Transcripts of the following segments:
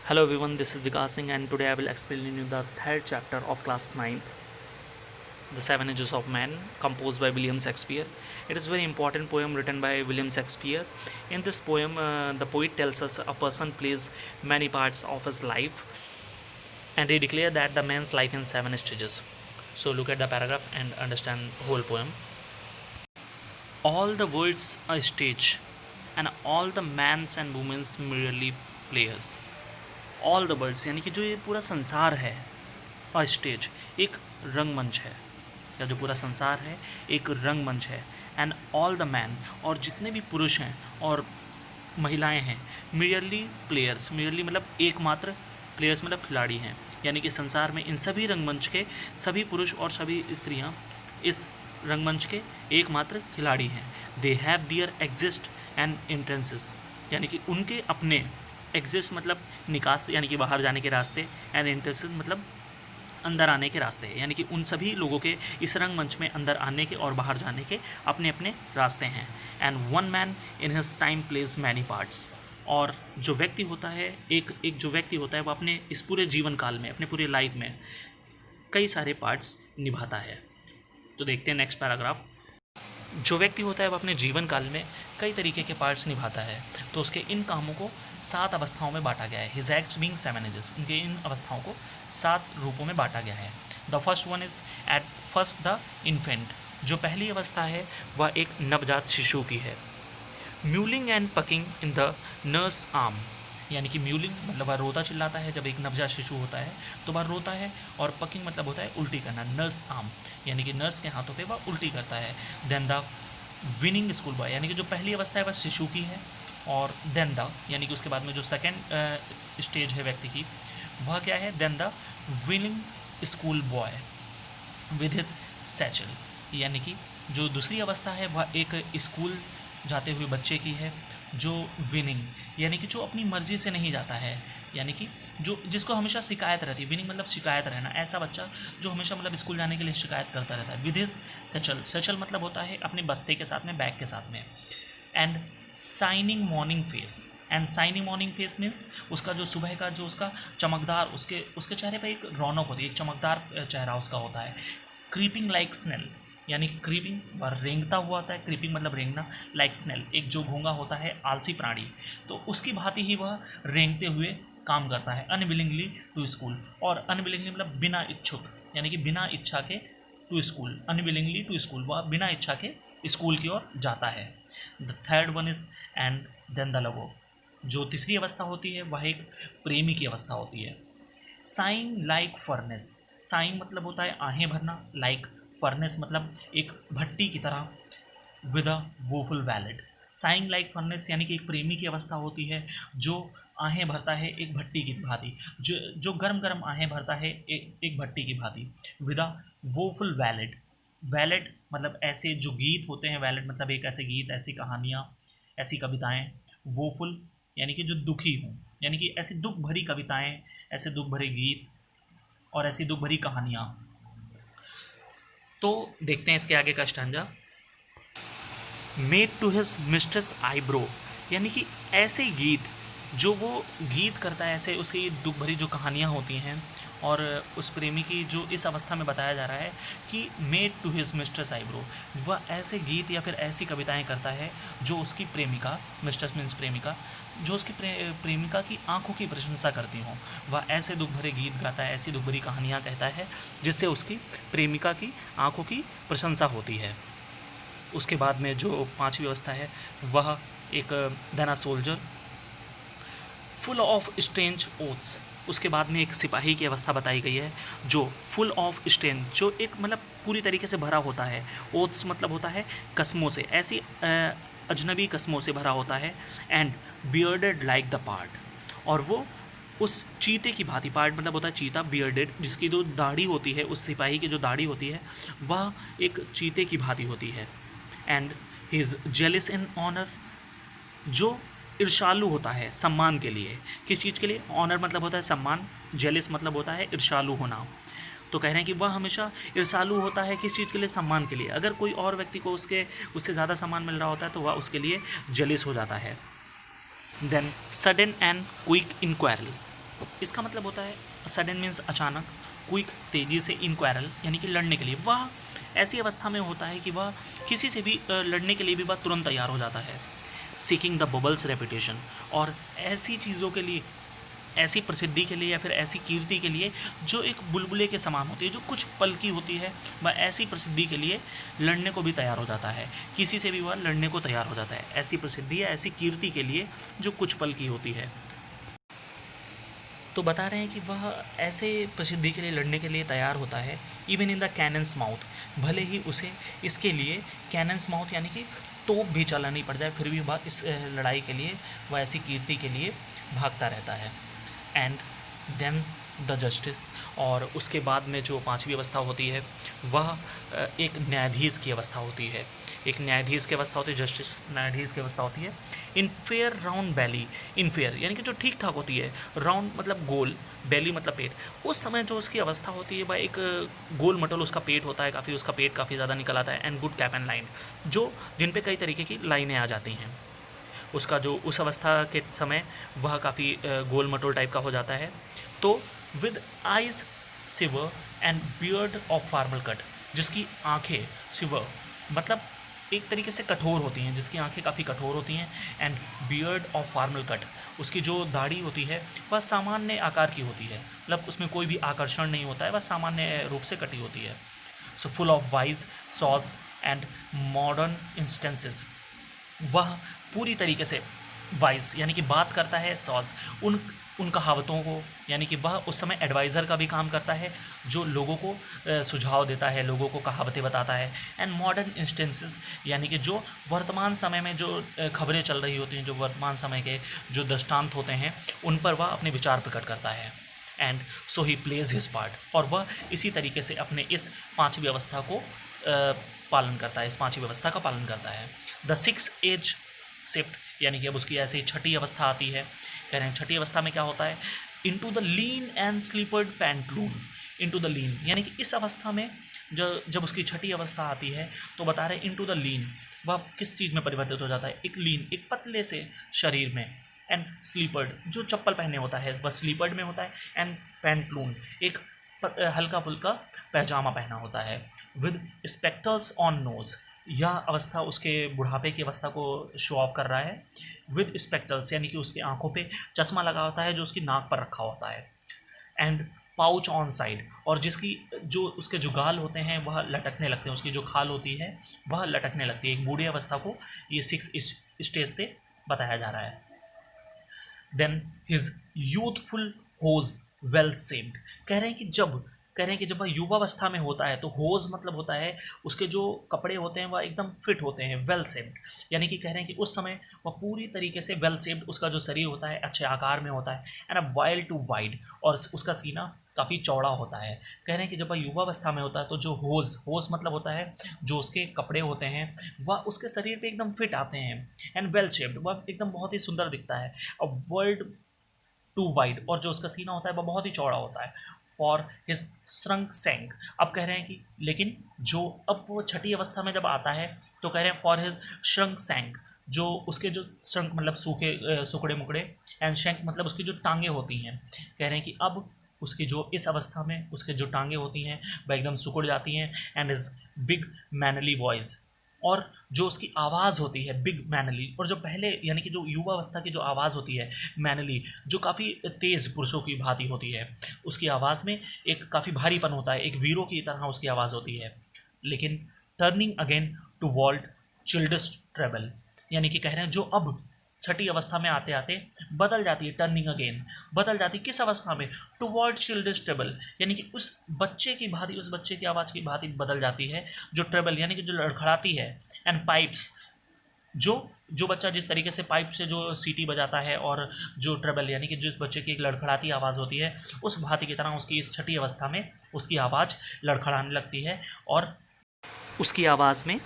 Hello everyone, this is Vikas Singh and today I will explain you the third chapter of class 9th, The Seven Ages of Man, composed by William Shakespeare. It is a very important poem written by William Shakespeare. In this poem, the poet tells us a person plays many parts of his life and he declares that the man's life in seven stages. So look at the paragraph and understand whole poem. All the world's a stage and all the man's and women's merely players. All the worlds यानी कि जो ये पूरा संसार है और stage एक रंगमंच है, या जो पूरा संसार है एक रंगमंच है। एंड ऑल द मैन और जितने भी पुरुष हैं और महिलाएं हैं मियरली प्लेयर्स, मियरली मतलब एकमात्र, प्लेयर्स मतलब खिलाड़ी हैं। यानी कि संसार में इन सभी रंगमंच के सभी पुरुष और सभी स्त्रियां इस रंगमंच के एकमात्र खिलाड़ी हैं। They have their exits and entrances, यानी कि उनके अपने, एग्जिस्ट मतलब निकास यानी कि बाहर जाने के रास्ते, एंड इंटरेस्ट मतलब अंदर आने के रास्ते, यानी कि उन सभी लोगों के इस रंगमंच में अंदर आने के और बाहर जाने के अपने अपने रास्ते हैं। And one man in his time plays many parts, और जो व्यक्ति होता है एक जो व्यक्ति होता है वो अपने इस पूरे जीवन काल में, अपने पूरे लाइफ में कई सारे पार्ट्स निभाता है। तो देखते हैं नेक्स्ट पैराग्राफ। जो व्यक्ति होता है वो अपने जीवन काल में कई तरीके के पार्ट्स निभाता है, तो उसके इन कामों को 7 अवस्थाओं में बांटा गया है। हिज एक्ट्स बीइंग 7 एजेस, उनके इन अवस्थाओं को 7 रूपों में बांटा गया है। The first one is at first the infant, जो पहली अवस्था है वह एक नवजात शिशु की है। Mewling and packing in the nurse arm, यानी कि म्यूलिंग मतलब वह रोता चिल्लाता है, जब एक नवजात शिशु होता है तो वह रोता है, और पकिंग मतलब होता है उल्टी करना, नर्स आर्म यानी कि नर्स के हाथों पे वह उल्टी करता है। Then the whining school boy, यानी कि जो पहली अवस्था है वह शिशु की है, और देन द यानी कि उसके बाद में जो सेकेंड स्टेज है व्यक्ति की वह क्या है, then the whining school boy with his satchel, यानी कि जो दूसरी अवस्था है वह एक स्कूल जाते हुए बच्चे की है, जो विनिंग यानी कि जो अपनी मर्जी से नहीं जाता है, यानी कि जो जिसको हमेशा शिकायत रहती है, विनिंग मतलब शिकायत रहना, ऐसा बच्चा जो हमेशा मतलब स्कूल जाने के लिए शिकायत करता रहता है। विद हिज सैचल, सैचल मतलब होता है अपने बस्ते के साथ में, बैग के साथ में। And shining morning face, and shining morning face means उसका जो सुबह का जो उसका चमकदार, उसके चेहरे पर एक रौनक होती है, एक चमकदार चेहरा उसका होता है। क्रीपिंग लाइक स्नेल, यानी कि क्रीपिंग वह रेंगता हुआ होता है, क्रीपिंग मतलब रेंगना, लाइक स्नेल एक जो घोंगा होता है आलसी प्राणी, तो उसकी भांति ही वह रेंगते हुए काम करता है। अनविलिंगली टू स्कूल, और अनविलिंगली मतलब बिना इच्छुक, यानी कि बिना इच्छा के to school, unwillingly to school वह बिना इच्छा के स्कूल की ओर जाता है। The third one is and then the lover, जो तीसरी अवस्था होती है वह एक प्रेमी की अवस्था होती है। साइंग लाइक फर्नेस, साइंग मतलब होता है आहें भरना, लाइक फर्नेस मतलब एक भट्टी की तरह, with a woeful wallet. Saying like furnace यानी कि एक प्रेमी की अवस्था होती है जो आहें भरता है एक भट्टी की भांति, जो गर्म गर्म आहें भरता है एक भट्टी की भांति, with a woeful wallet. Wallet मतलब ऐसे जो गीत होते हैं, वैलेट मतलब एक ऐसे गीत, ऐसी कहानियाँ, ऐसी कविताएँ। वोफुल यानी कि जो दुखी हूँ, यानी कि ऐसी दुख भरी कविताएँ, ऐसे दुख भरे गीत और ऐसी दुख भरी कहानियाँ। तो देखते हैं इसके आगे का stanza. Made to his mistress eyebrow, यानी कि ऐसे गीत जो वो गीत करता है, ऐसे उसकी दुख भरी जो कहानियाँ होती हैं, और उस प्रेमी की जो इस अवस्था में बताया जा रहा है कि made to his mistress eyebrow, वह ऐसे गीत या फिर ऐसी कविताएं करता है जो उसकी प्रेमिका, मिस्ट्रेस मीन्स प्रेमिका, जो उसकी प्रेमिका की आंखों की प्रशंसा करती हों, वह ऐसे दुख भरे गीत गाता है, ऐसी दुख भरी कहानियाँ कहता है जिससे उसकी प्रेमिका की आंखों की प्रशंसा होती है। उसके बाद में जो 5वीं अवस्था है वह एक देना soldier full of strange oaths, उसके बाद में एक सिपाही की अवस्था बताई गई है जो फुल ऑफ स्ट्रेंज, जो एक मतलब पूरी तरीके से भरा होता है, ओथ्स मतलब होता है कस्मों से, ऐसी अजनबी कस्मों से भरा होता है। And bearded like the part, और वो उस चीते की भांति, पार्ट मतलब होता है चीता, बियर्डेड जिसकी जो दाढ़ी होती है, उस सिपाही की जो दाढ़ी होती है वह एक चीते की भांति होती है। And he is jealous in honour, जो ईर्ष्यालु होता है सम्मान के लिए, किस चीज़ के लिए, ऑनर मतलब होता है सम्मान, जेलिस मतलब होता है ईर्ष्यालु होना, तो कह रहे हैं कि वह हमेशा ईर्ष्यालु होता है किस चीज़ के लिए, सम्मान के लिए। अगर कोई और व्यक्ति को उससे ज़्यादा सम्मान मिल रहा होता है तो वह उसके लिए जेलिस हो जाता है। Then sudden and quick in quarrel, इसका मतलब होता है सडन मीन्स अचानक, क्विक तेज़ी से, इनक्वायरल यानी कि लड़ने के लिए। वह ऐसी अवस्था में होता है कि वह किसी से भी लड़ने के लिए भी वह तुरंत तैयार हो जाता है। सीकिंग द बबल्स रेपुटेशन, और ऐसी चीज़ों के लिए, ऐसी प्रसिद्धि के लिए या फिर ऐसी कीर्ति के लिए जो एक बुलबुले के समान होती है, जो कुछ पल की होती है, वह ऐसी प्रसिद्धि के लिए लड़ने को भी तैयार हो जाता है, किसी से भी वह लड़ने को तैयार हो जाता है। ऐसी प्रसिद्धि या ऐसी कीर्ति के लिए जो कुछ पल की होती है। तो बता रहे हैं कि वह ऐसे प्रसिद्धि के लिए लड़ने के लिए तैयार होता है, even in the cannons mouth, भले ही उसे इसके लिए कैनन्स माउथ यानी कि तोप भी चलानी पड़ जाए, फिर भी वह इस लड़ाई के लिए, वह ऐसी कीर्ति के लिए भागता रहता है। एंड देन द जस्टिस, और उसके बाद में जो पांचवी अवस्था होती है वह एक न्यायाधीश की अवस्था होती है। एक न्यायाधीश की अवस्था होती है, जस्टिस न्यायाधीश की अवस्था होती है। इन फेयर राउंड बैली, इन फेयर यानी कि जो ठीक ठाक होती है, राउंड मतलब गोल, बैली मतलब पेट। उस समय जो उसकी अवस्था होती है वह एक गोल मटोल उसका पेट होता है, काफ़ी उसका पेट काफ़ी ज़्यादा निकल आता है। And good cap and line, जो जिन पे कई तरीके की लाइनें आ जाती हैं। उसका जो उस अवस्था के समय वह काफ़ी गोल मटोल टाइप का हो जाता है। तो with eyes severe and beard of formal cut, जिसकी आंखें सिवर मतलब एक तरीके से कठोर होती हैं, जिसकी आंखें काफ़ी कठोर होती हैं। And beard of formal cut, उसकी जो दाढ़ी होती है वह सामान्य आकार की होती है, मतलब उसमें कोई भी आकर्षण नहीं होता है, वह सामान्य रूप से कटी होती है। So full of wise sauce and modern instances, वह पूरी तरीके से वाइज यानी कि बात करता है, सॉज उन कहावतों को, यानी कि वह उस समय एडवाइज़र का भी काम करता है, जो लोगों को सुझाव देता है, लोगों को कहावतें बताता है। एंड मॉडर्न इंस्टेंसेस यानी कि जो वर्तमान समय में जो खबरें चल रही होती हैं, जो वर्तमान समय के जो दृष्टांत होते हैं, उन पर वह अपने विचार प्रकट करता है। And so he plays his part, और वह इसी तरीके से अपने इस पांचवी अवस्था को पालन करता है, इस पांचवी अवस्था का पालन करता है। द सिक्स एज शिफ्ट यानी कि अब उसकी ऐसे छठी अवस्था आती है। कह रहे हैं छठी अवस्था में क्या होता है, into the lean and slippered pantaloon, into the lean यानी कि इस अवस्था में जब उसकी छठी अवस्था आती है तो बता रहे हैं इनटू द लीन, वह किस चीज़ में परिवर्तित हो जाता है, एक लीन एक पतले से शरीर में। एंड स्लीपर्ड जो चप्पल पहने होता है वह स्लीपर्ड में होता है। एंड पैंटलून एक हल्का फुल्का पैजामा पहना होता है। विद स्पेक्टल्स ऑन नोज, यह अवस्था उसके बुढ़ापे की अवस्था को शो ऑफ कर रहा है। विद स्पेक्टल्स यानी कि उसकी आंखों पे चश्मा लगा होता है जो उसकी नाक पर रखा होता है। एंड पाउच ऑन साइड, और जिसकी जो उसके जो गाल होते हैं वह लटकने लगते हैं, उसकी जो खाल होती है वह लटकने लगती है। एक बूढ़ी अवस्था को ये 6 स्टेज से बताया जा रहा है। देन हिज यूथफुल होज वेल सेम्ड, कह रहे हैं कि जब वह युवावस्था में होता है तो होज मतलब होता है उसके जो कपड़े होते हैं वह एकदम फिट होते हैं, वेल सेम्ड यानी कि कह रहे हैं कि उस समय वह पूरी तरीके से वेल सेम्ड, उसका जो शरीर होता है अच्छे आकार में होता है। And a wide too wide, और उसका सीना काफ़ी चौड़ा होता है। कह रहे हैं कि जब वह युवावस्था में होता है तो जो होज मतलब होता है जो उसके कपड़े होते हैं वह उसके शरीर पे एकदम फिट आते हैं। एंड वेल शेप्ड, वह एकदम बहुत ही सुंदर दिखता है। अब वर्ल्ड टू वाइड, और जो उसका सीना होता है वह बहुत ही चौड़ा होता है। फॉर हिज श्रंक सैंक, अब कह रहे हैं कि लेकिन जो अब वो छठी अवस्था में जब आता है तो कह रहे हैं फॉर हिज श्रंक सैंक, जो उसके जो श्रंक मतलब सूखे सुकड़े मुकड़े, एंड शैंक मतलब उसकी जो टांगे होती हैं। कह रहे हैं कि अब उसकी जो इस अवस्था में उसके जो टांगे होती हैं वह एकदम सिकुड़ जाती हैं। And is big manly voice, और जो उसकी आवाज़ होती है बिग मैनली, और जो पहले यानी कि जो युवा अवस्था की जो आवाज़ होती है मैनली, जो काफ़ी तेज़ पुरुषों की भांति होती है, उसकी आवाज़ में एक काफ़ी भारीपन होता है, एक वीरों की तरह उसकी आवाज़ होती है। लेकिन turning again to ward childish treble, यानी कि कह रहे हैं जो अब छठी अवस्था में आते आते बदल जाती है, टर्निंग अगेन बदल जाती है किस अवस्था में, टू वर्ड चिल्ड्रंस ट्रेबल, यानी कि उस बच्चे की भांति, उस बच्चे की आवाज़ की भांति बदल जाती है जो ट्रेबल यानी कि जो लड़खड़ाती है। एंड पाइप्स, जो बच्चा जिस तरीके से पाइप से जो सीटी बजाता है, और जो ट्रेबल यानी कि जिस बच्चे की एक लड़खड़ाती आवाज़ होती है, उस भांति की तरह उसकी इस छठी अवस्था में उसकी आवाज़ लड़खड़ाने लगती है, और उसकी आवाज़ में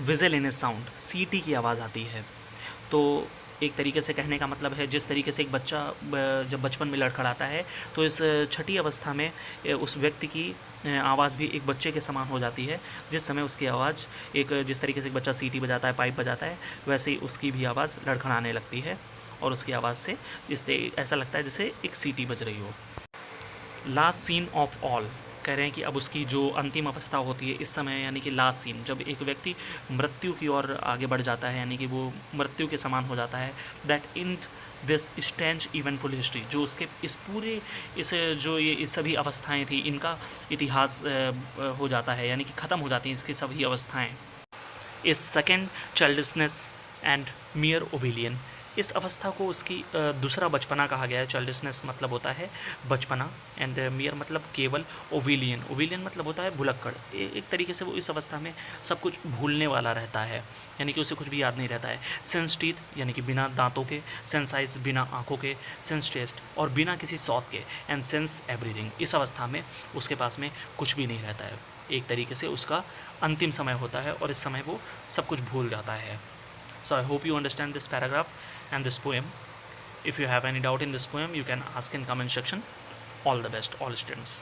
विजल इन ए साउंड, सीटी की आवाज़ आती है। तो एक तरीके से कहने का मतलब है जिस तरीके से एक बच्चा जब बचपन में लड़खड़ाता है तो इस छठी अवस्था में उस व्यक्ति की आवाज़ भी एक बच्चे के समान हो जाती है। जिस समय उसकी आवाज़ जिस तरीके से एक बच्चा सीटी बजाता है, पाइप बजाता है, वैसे ही उसकी भी आवाज़ लड़खड़ाने लगती है। और उसकी आवाज़ से इससे ऐसा लगता है जैसे एक सीटी बज रही हो। लास्ट सीन ऑफ ऑल, कह रहे हैं कि अब उसकी जो अंतिम अवस्था होती है इस समय, यानी कि लास्ट सीन, जब एक व्यक्ति मृत्यु की ओर आगे बढ़ जाता है, यानी कि वो मृत्यु के समान हो जाता है, that in this strange eventful history, जो उसके इस पूरे इस जो ये इस सभी अवस्थाएं थी इनका इतिहास हो जाता है, यानी कि ख़त्म हो जाती हैं इसकी सभी अवस्थाएं। इस सेकेंड चाइल्डिशनेस एंड मियर ओबिलियन, इस अवस्था को उसकी दूसरा बचपना कहा गया है। चाइल्डिशनेस मतलब होता है बचपना, एंड मियर मतलब केवल, ओविलियन, ओविलियन मतलब होता है भुलक्कड़। एक तरीके से वो इस अवस्था में सब कुछ भूलने वाला रहता है, यानी कि उसे कुछ भी याद नहीं रहता है। सेंस टीथ यानी कि बिना दांतों के, सेंस आइज बिना आँखों के, सेंस टेस्ट और बिना किसी स्वाद के, एंड सेंस एवरीथिंग, इस अवस्था में उसके पास में कुछ भी नहीं रहता है। एक तरीके से उसका अंतिम समय होता है और इस समय वो सब कुछ भूल जाता है। So I hope you understand this paragraph and this poem. If you have any doubt in this poem, you can ask in comment section. All the best, all students.